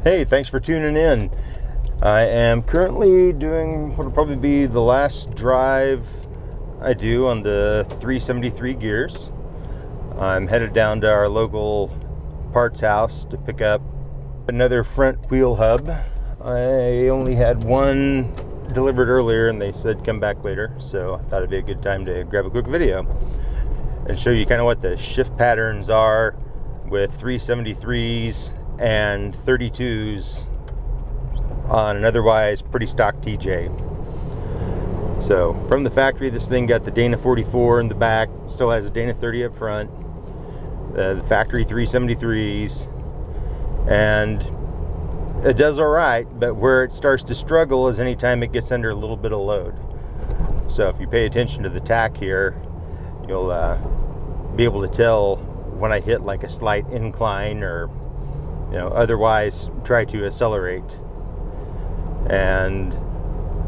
Hey, thanks for tuning in. I am currently doing what will probably be the last drive I do on the 373 gears. I'm headed down to our local parts house to pick up another front wheel hub. I only had one delivered earlier and they said come back later, so I thought it'd be a good time to grab a quick video and show you kind of what the shift patterns are with 373s and 32s on an otherwise pretty stock TJ. So from the factory, this thing got the Dana 44 in the back, still has a Dana 30 up front, the factory 373s, and it does all right, but where it starts to struggle is anytime it gets under a little bit of load. So if you pay attention to the tack here, you'll be able to tell when I hit like a slight incline or otherwise try to accelerate. And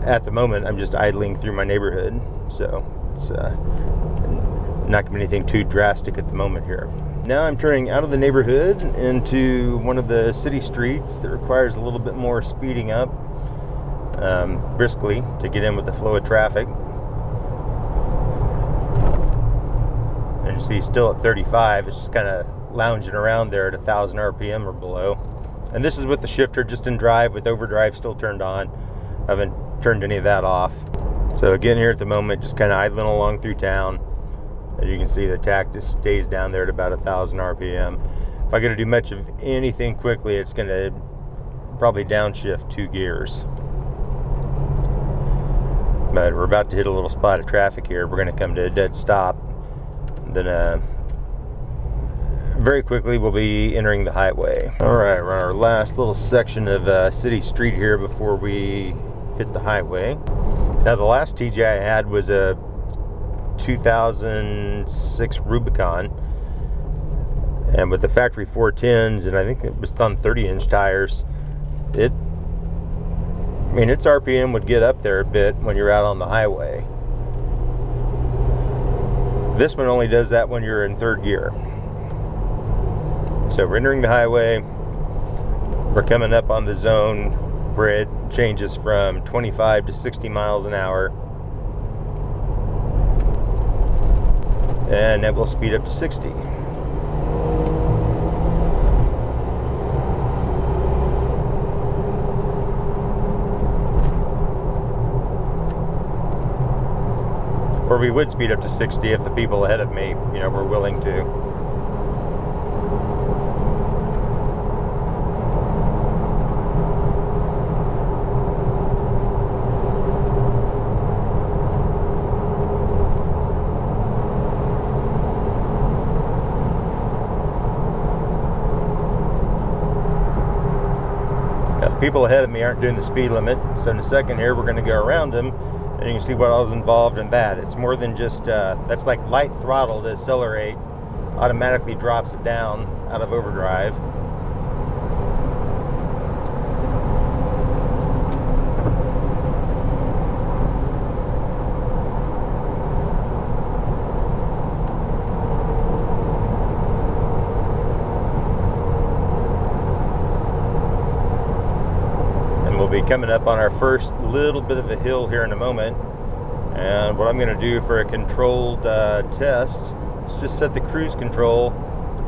at the moment I'm just idling through my neighborhood, so it's not gonna be anything too drastic at the moment here. Now I'm turning out of the neighborhood into one of the city streets that requires a little bit more speeding up briskly to get in with the flow of traffic. And you see still at 35, it's just kind of lounging around there at 1,000 RPM or below. And this is with the shifter just in drive with overdrive still turned on. I haven't turned any of that off. So again, here at the moment, just kind of idling along through town. As you can see, the tack just stays down there at about 1,000 RPM. If I got to do much of anything quickly, it's going to probably downshift 2 gears. But we're about to hit a little spot of traffic here. We're going to come to a dead stop. Then very quickly we'll be entering the highway. All right, we're on our last little section of city street here before we hit the highway. Now the last TJ I had was a 2006 Rubicon, and with the factory 410s, and I think it was on 30-inch tires, its RPM would get up there a bit when you're out on the highway. This one only does that when you're in third gear. So we're entering the highway. We're coming up on the zone where it changes from 25 to 60 miles an hour. And then we'll speed up to 60. Or we would speed up to 60 if the people ahead of me, were willing to. People ahead of me aren't doing the speed limit, so in a second here we're going to go around them and you can see what all's involved in that. It's more than just that's like light throttle to accelerate, automatically drops it down out of overdrive. We'll be coming up on our first little bit of a hill here in a moment, and what I'm going to do for a controlled test is just set the cruise control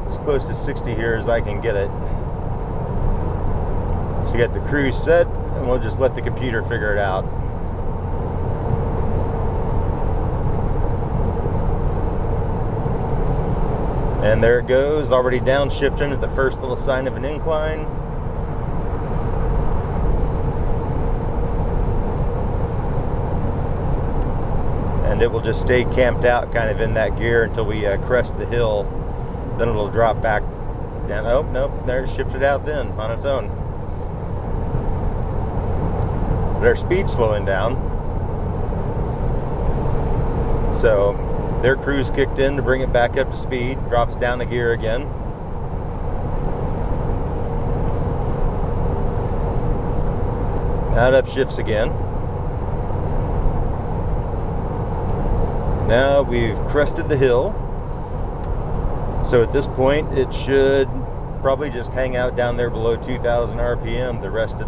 as close to 60 here as I can get it. So you got the cruise set, and we'll just let the computer figure it out. And there it goes, already downshifting at the first little sign of an incline. And it will just stay camped out kind of in that gear until we crest the hill. Then it'll drop back down. Oh, nope, there it shifted out then on its own. But our speed's slowing down. So their cruise kicked in to bring it back up to speed, drops down a gear again. Now it upshifts again. Now we've crested the hill. So at this point, it should probably just hang out down there below 2,000 RPM the rest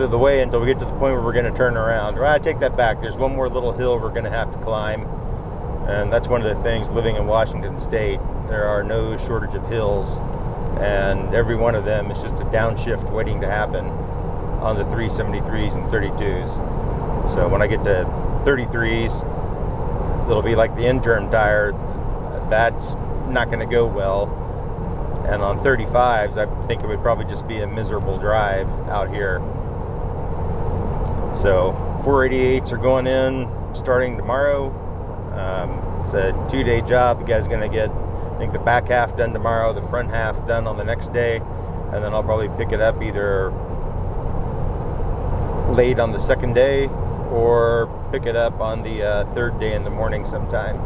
of the way until we get to the point where we're going to turn around. Well, I take that back. There's one more little hill we're going to have to climb, and that's one of the things living in Washington State. There are no shortage of hills, and every one of them is just a downshift waiting to happen on the 373s and 32s. So when I get to 33s, it'll be like the in-term tire. That's not going to go well. And on 35s, I think it would probably just be a miserable drive out here. So 488s are going in starting tomorrow. It's a 2-day job. You guys are going to get, I think, the back half done tomorrow, the front half done on the next day, and then I'll probably pick it up either late on the second day or pick it up on the third day in the morning sometime.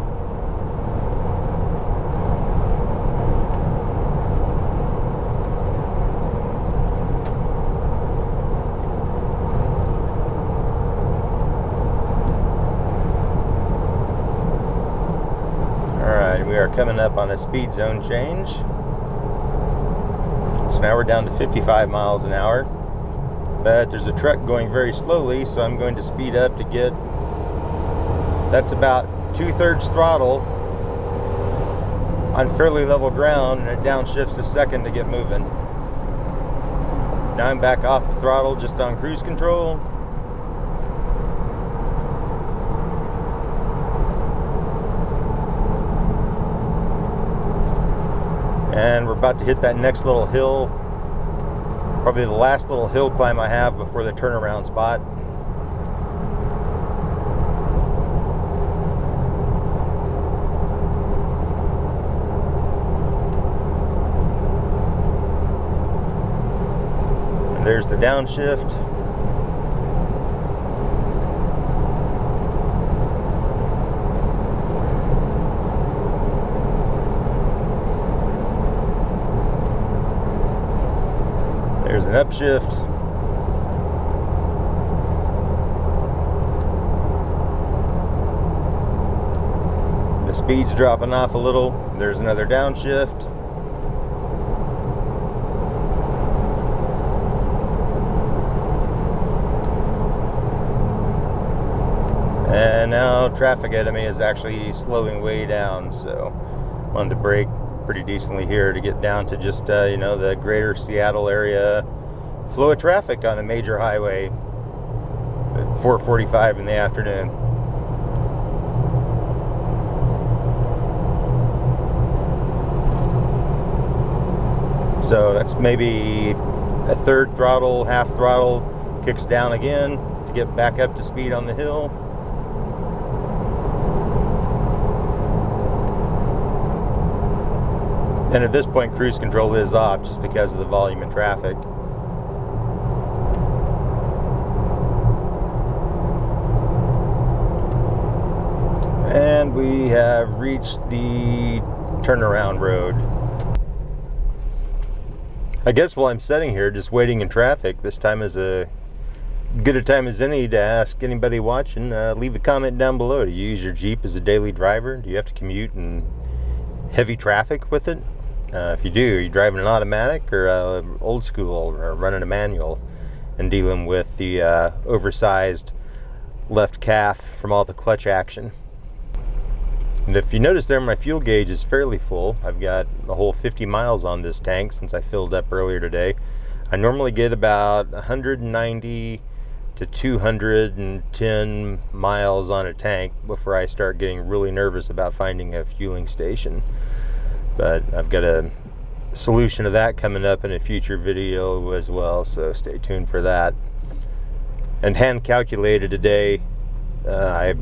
We are coming up on a speed zone change. So now we're down to 55 miles an hour. But there's a truck going very slowly, so I'm going to speed up to get, that's about 2/3 throttle on fairly level ground, and it downshifts a second to get moving. Now I'm back off the throttle, just on cruise control. And we're about to hit that next little hill, probably the last little hill climb I have before the turnaround spot. And there's the downshift. There's an upshift. The speed's dropping off a little. There's another downshift. And now traffic ahead of me is actually slowing way down, so I'm on the brake pretty decently here to get down to just the greater Seattle area flow of traffic on a major highway at 4:45 in the afternoon. So that's maybe a third throttle, half throttle, kicks down again to get back up to speed on the hill. And at this point, cruise control is off just because of the volume of traffic. And we have reached the turnaround road. I guess while I'm sitting here just waiting in traffic, this time is a good a time as any to ask anybody watching, leave a comment down below. Do you use your Jeep as a daily driver? Do you have to commute in heavy traffic with it? If you do, are you driving an automatic or old school, or running a manual and dealing with the oversized left calf from all the clutch action? And if you notice there, my fuel gauge is fairly full. I've got a whole 50 miles on this tank since I filled up earlier today. I normally get about 190 to 210 miles on a tank before I start getting really nervous about finding a fueling station. But I've got a solution to that coming up in a future video as well, so stay tuned for that. And hand calculated today, I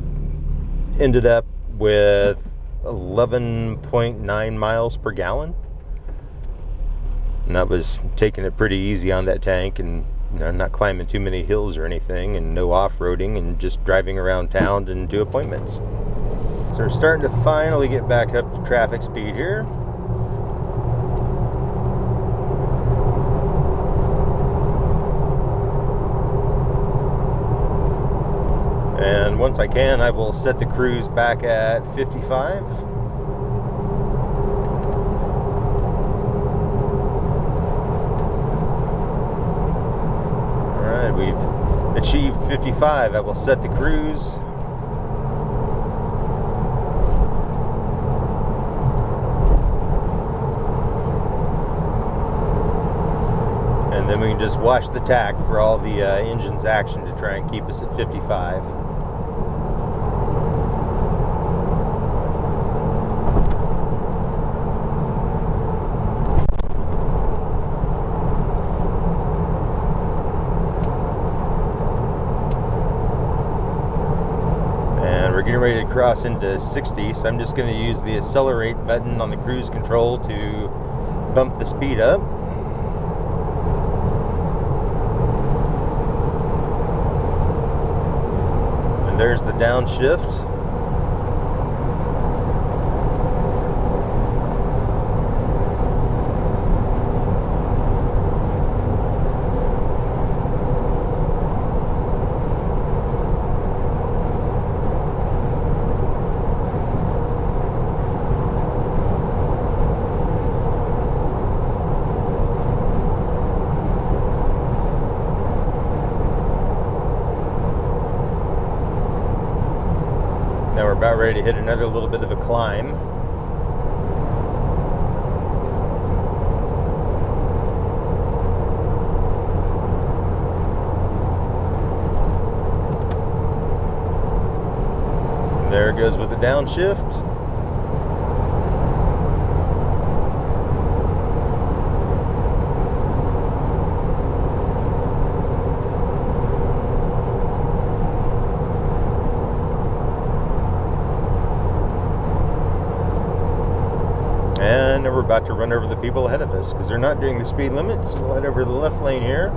ended up with 11.9 miles per gallon. And that was taking it pretty easy on that tank, and not climbing too many hills or anything, and no off-roading, and just driving around town and do appointments. So we're starting to finally get back up to traffic speed here. And once I can, I will set the cruise back at 55. achieved 55, I will set the cruise. And then we can just watch the tach for all the engine's action to try and keep us at 55. We're getting ready to cross into 60, so I'm just going to use the accelerate button on the cruise control to bump the speed up. And there's the downshift. Now we're about ready to hit another little bit of a climb. And there it goes with the downshift. And we're about to run over the people ahead of us because they're not doing the speed limit, so we'll head over to the left lane here.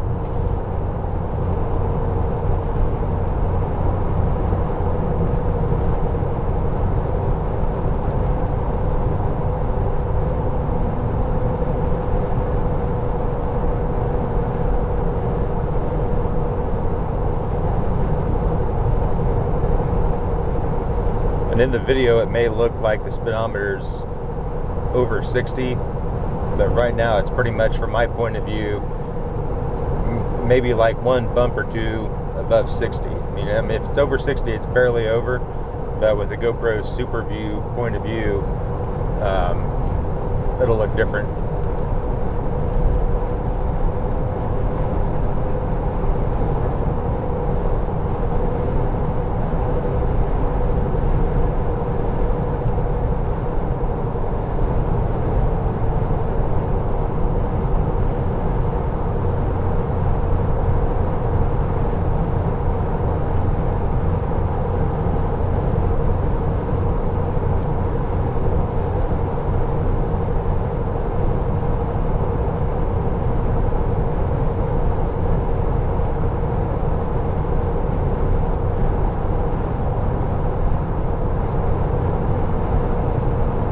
And in the video, it may look like the speedometer's over 60, but right now it's pretty much, from my point of view, maybe like one bump or two above 60. I mean, if it's over 60, it's barely over, but with the GoPro's super view point of view, it'll look different.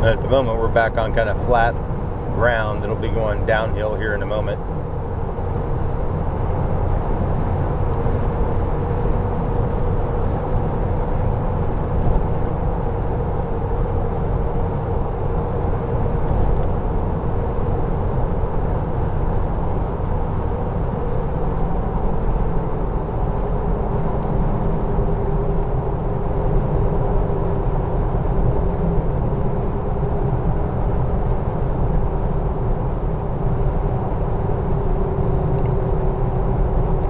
At the moment, we're back on kind of flat ground. It'll be going downhill here in a moment.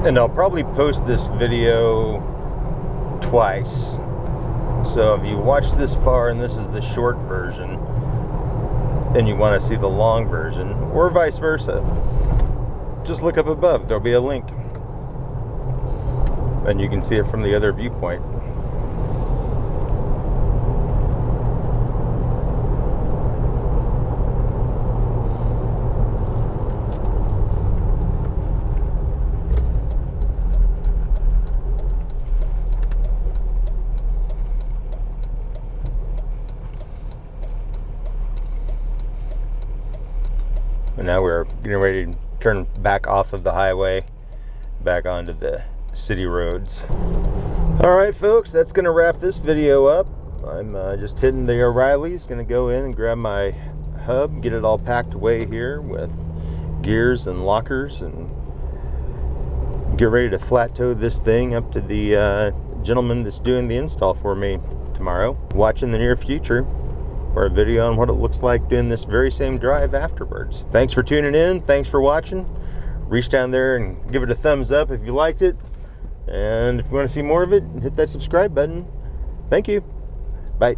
And I'll probably post this video twice. So if you watch this far and this is the short version, and you want to see the long version, or vice versa, just look up above. There'll be a link. And you can see it from the other viewpoint. And now we're getting ready to turn back off of the highway, back onto the city roads. All right, folks, that's going to wrap this video up. I'm just hitting the O'Reilly's. Going to go in and grab my hub, get it all packed away here with gears and lockers, and get ready to flat tow this thing up to the gentleman that's doing the install for me tomorrow. Watch in the near future for a video on what it looks like doing this very same drive afterwards. Thanks for tuning in. Thanks for watching. Reach down there and give it a thumbs up if you liked it. And if you want to see more of it, hit that subscribe button. Thank you. Bye.